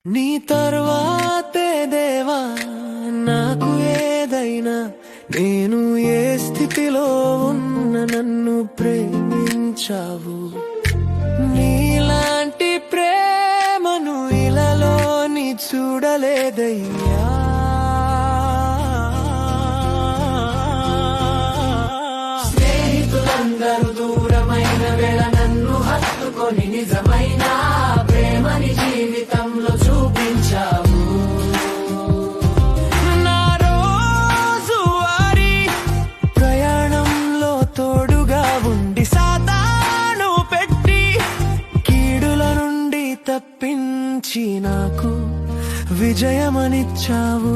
నీ తర్వాతే దేవా నాకు ఏదైనా, నేను ఏ స్థితిలో ఉన్న నన్ను ప్రేమించావు. నీలాంటి ప్రేమను ఇలాలోని చూడలేదయ్యా. స్నేహితులందరూ దూరమైన వేళ నన్ను హత్తుకొని నిజమైన ప్రేమని జీవితంలో చూపించావు. నా రోజువారీ ప్రయాణంలో తోడుగా ఉండి సాతాను పెట్టి కీడుల నుండి తప్పించి నాకు విజయమనిచ్చావు.